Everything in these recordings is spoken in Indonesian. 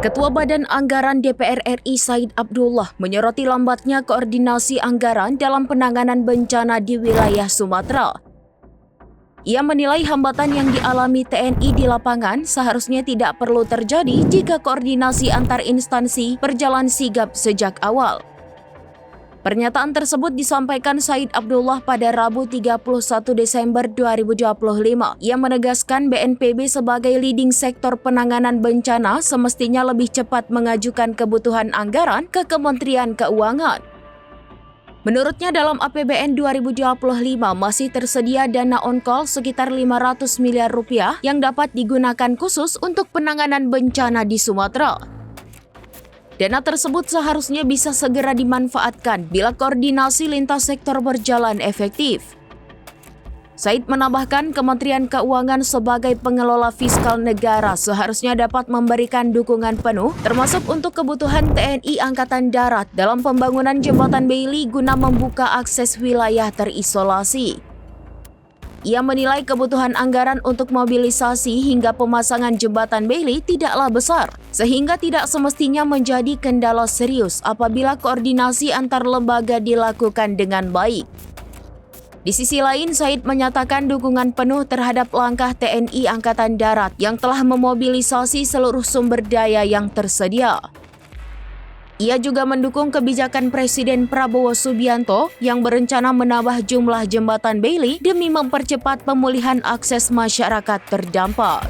Ketua Badan Anggaran DPR RI Said Abdullah menyoroti lambatnya koordinasi anggaran dalam penanganan bencana di wilayah Sumatera. Ia menilai hambatan yang dialami TNI di lapangan seharusnya tidak perlu terjadi jika koordinasi antar instansi berjalan sigap sejak awal. Pernyataan tersebut disampaikan Said Abdullah pada Rabu 31 Desember 2025. Ia menegaskan BNPB sebagai leading sektor penanganan bencana semestinya lebih cepat mengajukan kebutuhan anggaran ke Kementerian Keuangan. Menurutnya dalam APBN 2025 masih tersedia dana on-call sekitar 500 miliar rupiah yang dapat digunakan khusus untuk penanganan bencana di Sumatera. Dana tersebut seharusnya bisa segera dimanfaatkan bila koordinasi lintas sektor berjalan efektif. Said menambahkan Kementerian Keuangan sebagai pengelola fiskal negara seharusnya dapat memberikan dukungan penuh termasuk untuk kebutuhan TNI Angkatan Darat dalam pembangunan jembatan Bailey guna membuka akses wilayah terisolasi. Ia menilai kebutuhan anggaran untuk mobilisasi hingga pemasangan jembatan Bailey tidaklah besar, sehingga tidak semestinya menjadi kendala serius apabila koordinasi antar lembaga dilakukan dengan baik. Di sisi lain, Said menyatakan dukungan penuh terhadap langkah TNI Angkatan Darat yang telah memobilisasi seluruh sumber daya yang tersedia. Ia juga mendukung kebijakan Presiden Prabowo Subianto yang berencana menambah jumlah jembatan Bailey demi mempercepat pemulihan akses masyarakat terdampak.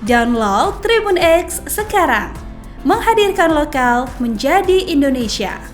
Download Tribun X sekarang, menghadirkan lokal menjadi Indonesia.